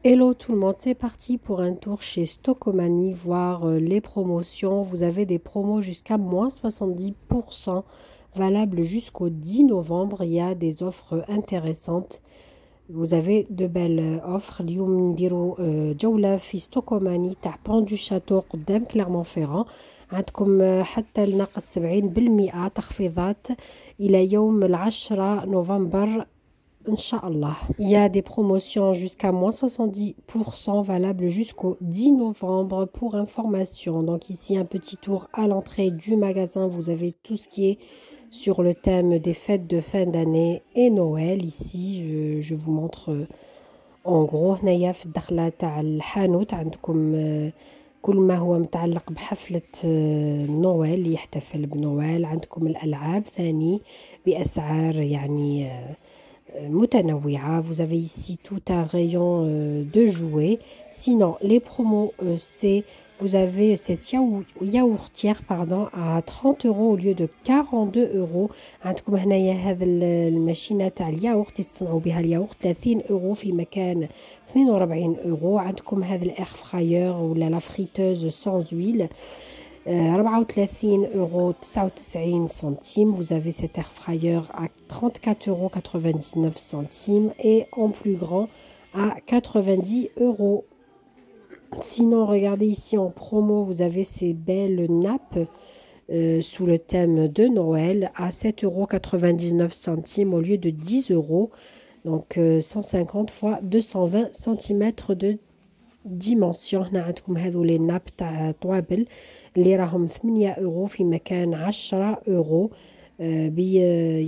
Hello tout le monde, c'est parti pour un tour chez Stockomanie, voir les promotions. Vous avez des promos jusqu'à moins 70%, valables jusqu'au 10 novembre. Il y a des offres intéressantes. Vous avez de belles offres. اليوم نديرو جولة في ستوكوماني تاع بون دو شاتو قدام كليرمون-فيران. عندكم حتى لناقص 70% تخفيضات إلى يوم 10 نوفمبر. Inch'Allah. Il y a des promotions jusqu'à moins 70% valables jusqu'au 10 novembre pour information. Donc ici un petit tour à l'entrée du magasin. Vous avez tout ce qui est sur le thème des fêtes de fin d'année et Noël. Ici je vous montre en gros. هنايا في الدخلة تاع الحانوت عندكم كل ما هو متعلق بحفلة نويل اللي يحتفل بنويل. عندكم الألعاب ثاني بأسعار يعني متنوعة. Vous avez ici tout un rayon de jouets. Sinon, les promos, c'est vous avez cette yaourtière à 30 € au lieu de 42 €. عندكم هنايا هذا الماشينة تاع الياورت تصنعوا بها الياورت 30 € في مكان 42 €. عندكم هذا الاير فراير ولا لا فريتوز سانز ويل 34 € 99 centimes. Vous avez cet air fryer à 34 € 99 centimes et en plus grand à 90 €. Sinon, regardez ici en promo, vous avez ces belles nappes sous le thème de Noël à 7 € 99 centimes au lieu de 10 €. Donc 150 x 220 cm de dimension. هنا عندكم هذو لي ناب تاع طوابل اللي راهم 8 € في مكان 10 €.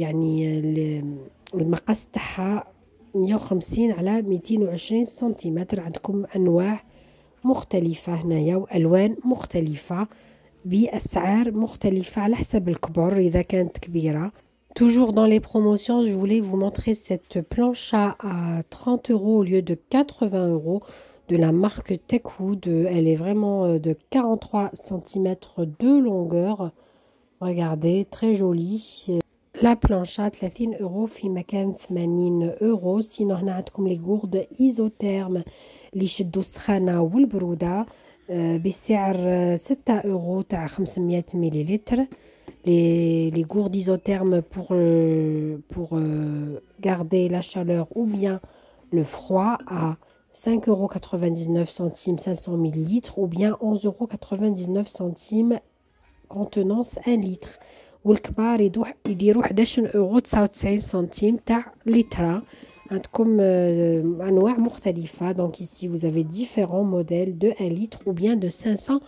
يعني المقاس تاعها 150 على 220 سنتيمتر. عندكم انواع مختلفة هنايا والوان مختلفة بأسعار مختلفة على حسب الكبر إذا كانت كبيرة. Toujours dans les promotions, je voulais vous montrer cette planche à 30 € au lieu de 80 € de la marque Techwood. Elle est vraiment de 43 cm de longueur. Regardez, très jolie. La planche à 30 € في مكان 80 €. Sinon هنا عندكم les gourdes isothermes اللي يشدوا السخانة والبرودة بسعر 6 € تاع 500 مليلتر. Les gourdes isothermes pour garder la chaleur ou bien le froid à 5 € 99 centimes 500 ml ou bien 11 € 99 centimes contenance 1 litre. والكبار يديروا 11 € 99 centimes تاع لتر. عندكم انواع مختلفة. Donc ici vous avez différents modèles de 1 litre ou bien de 500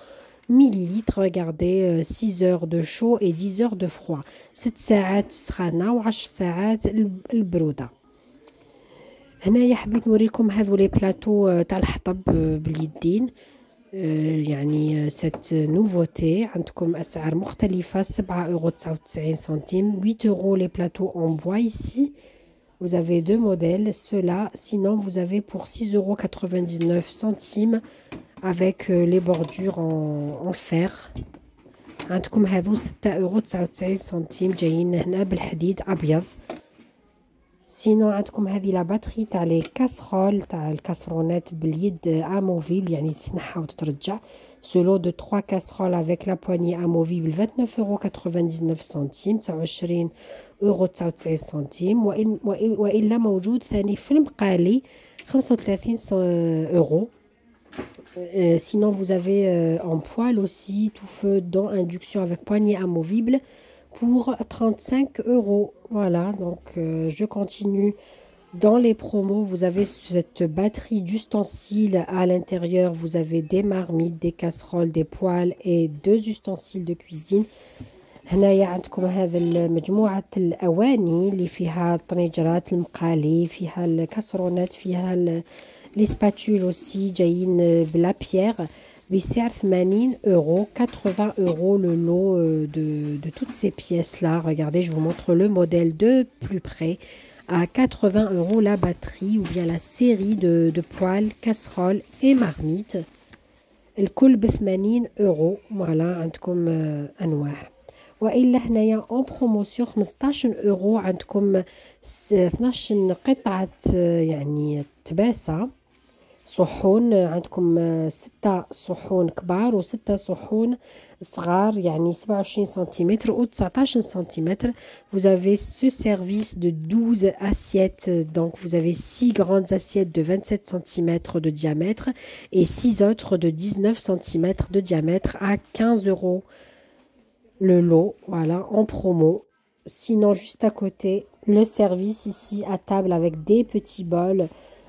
millilitres. Regardez 6 heures de chaud et 10 heures de froid. 6 ساعات سخانة و10 ساعات البرودة. هنايا حبيت نوريكم هذو لي بلاطو تاع الحطب باليدين. يعني cette nouveauté. عندكم أسعار مختلفة 7 € 99 centimes 8 € les plateaux en bois. Ici vous avez deux modèles, ceux-là. Sinon vous avez pour 6 € 99 centimes avec les bordures en fer. عندكم هذو 6 € 99 centimes جايين هنا بالحديد أبيض. سينو عندكم هذه لا باتري تاع لي كاسرول تاع الكاسرونات باليد اموفيبل يعني تتنحى وتترجع. سولو دو 3 كاسرول افيك لا بواني اموفيبل 29 € 99 centimes 29 € 99 centimes. والا موجود ثاني في المقالي 35 €. Sinon vous avez en poêle aussi tout feu dans induction avec poignée amovible pour 35 €. Voilà, donc je continue dans les promos. Vous avez cette batterie d'ustensiles à l'intérieur. Vous avez des marmites, des casseroles, des poêles et 2 ustensiles de cuisine. هنايا عندكم هذا مجموعة الأواني اللي فيها الطنجرات المقالي، فيها الكاسرونات، فيها لي سباتول aussi جايين بلا بيير بسعر 80 €. 80 € le lot de toutes ces pièces là. Regardez, je vous montre le modèle de plus près. À 80 € la batterie ou bien la série de poêles, casseroles et marmites. الكل ب 80 €. voilà عندكم أنواع. وإلا هنايا en promotion 15 € عندكم 12 قطعة يعني تباسة صحون. عندكم 6 صحون كبار و6 صحون صغار، يعني 27 سنتيمتر و 19 سنتيمتر. Vous avez ce service de 12 assiettes. Donc vous avez 6 grandes assiettes de 27 cm de diamètre et 6 autres de 19 cm de diamètre à 15 € le lot, voilà, en promo. Sinon, juste à côté, le service ici à table avec des petits bols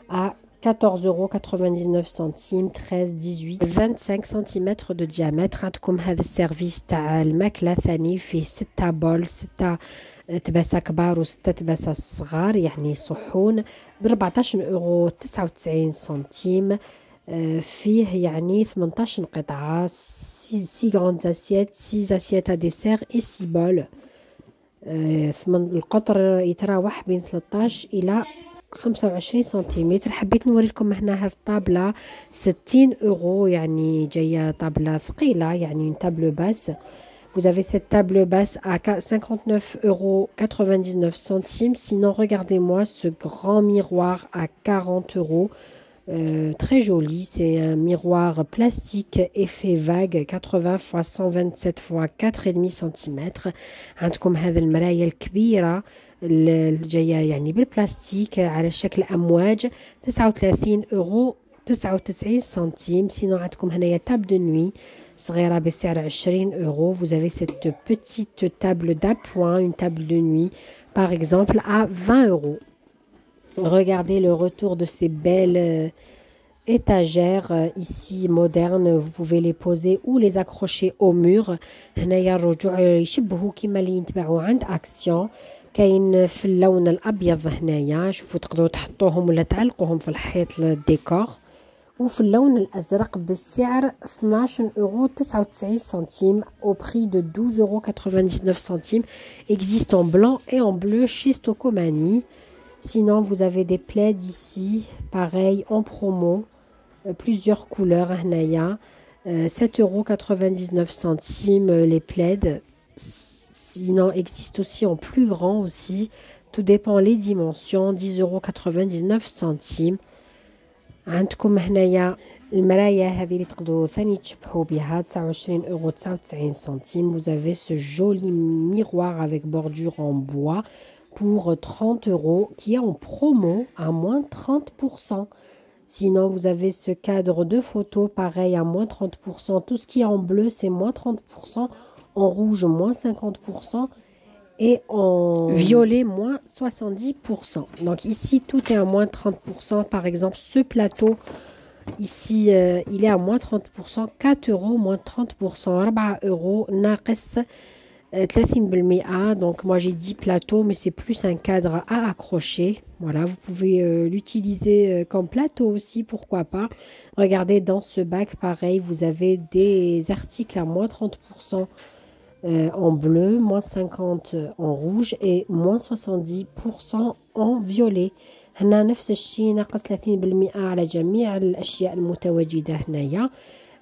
à 14,99 €, 13, 18, 25 cm de diamètre. عندكم هذا السيرفيس تاع الماكلة ثاني فيه 6 بول، 6 تباسة كبار و6 تباسة صغار، يعني صحون ب 14,99 €. فيه يعني 18 قطعة، 6 grandes assiettes، 6 assiettes à dessert et 6 bols. القطر يتراوح بين 13 إلى 25 سنتيمتر. حبيت نوريكم هنا هذه الطابلة 60 €، يعني جاية طابلة ثقيلة، يعني table basse. Vous avez cette table basse à 59,99 €. Sinon, regardez-moi ce grand miroir à 40 €. Très joli, c'est un miroir plastique effet vague 80 x 127 x 4,5 cm. عندكم هذه المراية الكبيرة الجاية يعني بالبلاستيك على شكل أمواج 39,99 €. Sinon عندكم هنايا table de nuit صغيرة بسعر 20 €. Vous avez cette petite table d'appoint, une table de nuit par exemple à 20 €. Regardez le retour de ces belles étagères ici modernes. Vous pouvez les poser ou les accrocher au mur. هنايا الرجوع يشبهوا كيما اللي ينتباعوا عند أكسيون. كاين في اللون الأبيض هنايا، شوفوا تقدروا تحطوهم ولا تعلقوهم في الحيط للديكور. وفي اللون الأزرق بالسعر 12,99 € au prix de 12,99 €. Existe en blanc et en bleu chez Stocomanie. Sinon, vous avez des plaids ici, pareil, en promo, plusieurs couleurs. Hnaïa, 7,99 € les plaids. Sinon, existe aussi en plus grand aussi. Tout dépend les dimensions. 10,99 €. عندكم هنايا المرايا هذه اللي تقدروا ثاني تشبحوا بها 29,99 €. Vous avez ce joli miroir avec bordure en bois pour 30 € qui est en promo à moins 30%. Sinon, vous avez ce cadre de photo pareil à moins 30%. Tout ce qui est en bleu, c'est moins 30%. En rouge, moins 50%. Et en violet, moins 70%. Donc ici, tout est à moins 30%. Par exemple, ce plateau, ici, il est à moins 30%. 4 €, moins 30%. 4 € ناقص 30%. Donc moi j'ai dit plateau, mais c'est plus un cadre à accrocher. Voilà, vous pouvez l'utiliser comme plateau aussi, pourquoi pas. Regardez, dans ce bac, pareil, vous avez des articles à moins 30% en bleu, moins 50% en rouge et moins 70% en violet. هنا نفس الشيء ناقص 30% على جميع الأشياء المتواجدة هنايا.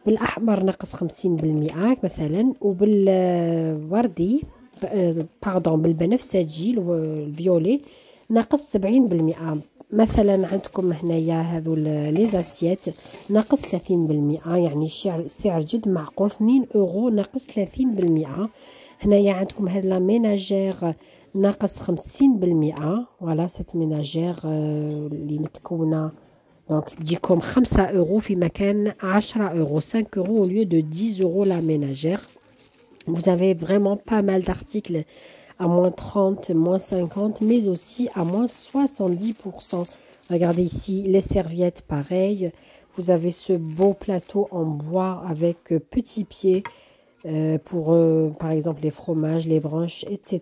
بالأحمر ناقص 50% مثلا، وبالوردي بالبنفسجي الفيولي ناقص 70%. مثلا عندكم هنايا هذو ليزاسيات ناقص 30%، يعني السعر جد معقول 2 € ناقص 30%. هنايا عندكم هاد لا ميناجير ناقص 50%. فوالا سيت ميناجير اللي متكونه دونك تجيكم 5 € في مكان 10 €، 5 € au lieu de 10 € la ménagère. Vous avez vraiment pas mal d'articles à moins 30, moins 50, mais aussi à moins 70%. Regardez ici les serviettes, pareil. Vous avez ce beau plateau en bois avec petits pieds pour, par exemple, les fromages, les branches, etc.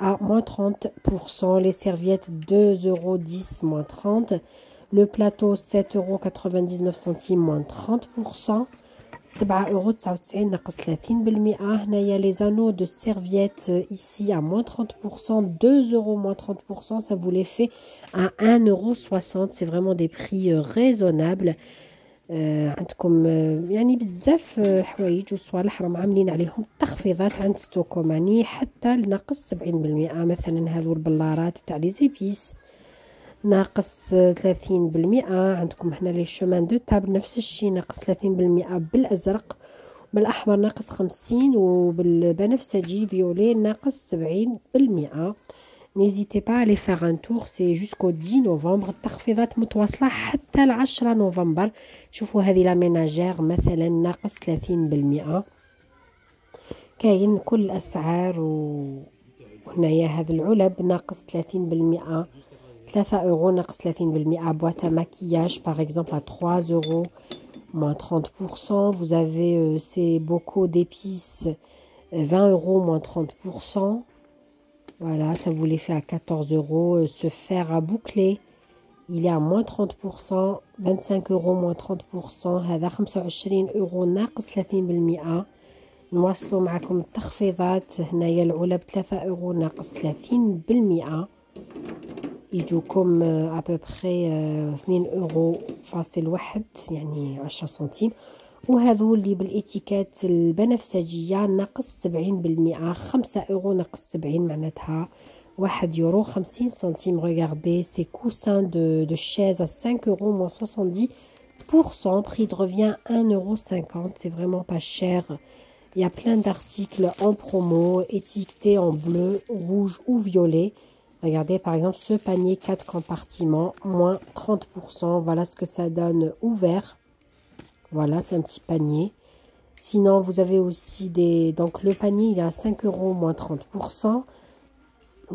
à moins 30%. Les serviettes 2,10 €, moins 30. Le plateau 7,99 €, moins 30%. 7,99 € ناقص 30%. هنايا les anneaux de serviettes ici à moins 30%, 2 € moins 30%, ça vous les fait à 1,60 €. C'est vraiment des prix raisonnables. عندكم يعني بزاف حوايج وصوالح راهم عاملين عليهم تخفيضات عند ستوكوماني حتى لناقص 70%. مثلا هذو البلارات تاع لي زيبيس ناقص 30%. عندكم هنا لي شومان دو تابل نفس الشيء ناقص 30% بالأزرق، بالأحمر ناقص 50، وبالبنفسجي فيولي ناقص 70%. N'hésitez pas à aller faire un tour, c'est jusqu'au 10 نوفمبر. التخفيضات متواصلة حتى 10 نوفمبر. شوفوا هذه لا ميناجير مثلا ناقص 30%. كاين كل الأسعار. وهنايا هذا العلب ناقص 30%، 3 € ناقص 30%. boîte à maquillage par exemple à 3 € moins 30%. Vous avez ces bocaux d'épices 20 € moins 30%. Voilà, ça vous les fait à 14 €. Ce fer à boucler, il est à moins 30%. 25 € moins 30%. هذا 25 € ناقص 30%. نواصلوا معكم التخفيضات. هنايا العلب 3 € ناقص 30%. يجوكم ابوبخي 2,1 €، يعني 10 سنتيم. وهذو اللي بالاتيكات البنفسجية ناقص 70%. 5 € ناقص 70 معناتها 1,50 €. Regardez ces coussins de chaise à 5 € moins 70%. Prix de revient 1,50 €. C'est vraiment pas cher. Il y a plein d'articles en promo étiquetés en bleu, rouge ou violet. Regardez par exemple ce panier 4 compartiments, moins 30%. Voilà ce que ça donne ouvert. Voilà, c'est un petit panier. Sinon, vous avez aussi des... Donc le panier, il est à 5 € moins 30%.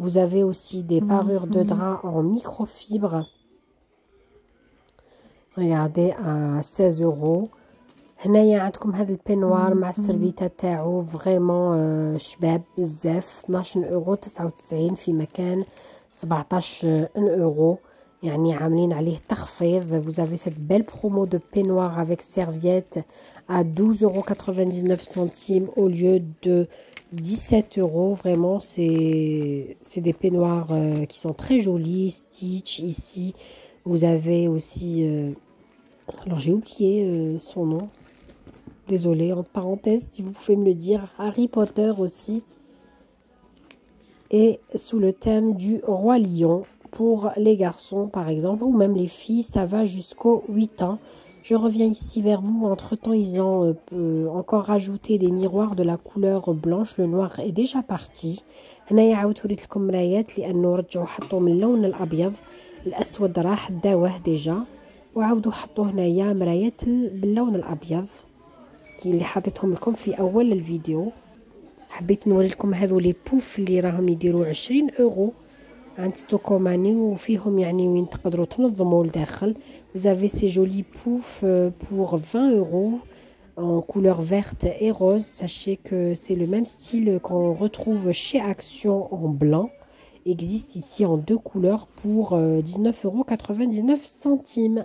Vous avez aussi des parures de drap en microfibre. Regardez, à 16 €. هنايا عندكم هذا البينوار مع السرفيتة تاعو فريمون شباب بزاف. 12,99 € في مكان 17 €. يعني عاملين عليه تخفيض. Vous avez cette belle promo de peignoir avec serviette à 12,99 € au lieu de 17 €. Vraiment, c'est des peignoirs qui sont très jolis. Stitch ici. Vous avez aussi... alors j'ai oublié son nom. Désolée, entre parenthèses, si vous pouvez me le dire. Harry Potter aussi. Et sous le thème du Roi Lion. Pour les garçons par exemple, ou même les filles, ça va jusqu'aux 8 ans. Je reviens ici vers vous. Entre temps, ils ont encore rajouté des miroirs de la couleur blanche. Le noir est déjà parti. هنايا عاودت وريت لكم مرايات لانه رجعوا حطوا من اللون الابيض. الاسود راح داوه ديجا، وعاودوا حطوا هنايا مرايات باللون الابيض اللي حطيتهم لكم في اول الفيديو. حبيت نوري لكم هذو لي بوف اللي راهم يديروا 20 € عند ستوكوماني، وفيهم يعني وين تقدروا تنظموا لداخل. Vous avez ces jolis poufs pour 20 € en couleur verte et rose. Sachez que c'est le même style qu'on retrouve chez Action en blanc. Existe ici en 2 couleurs pour 19,99 €.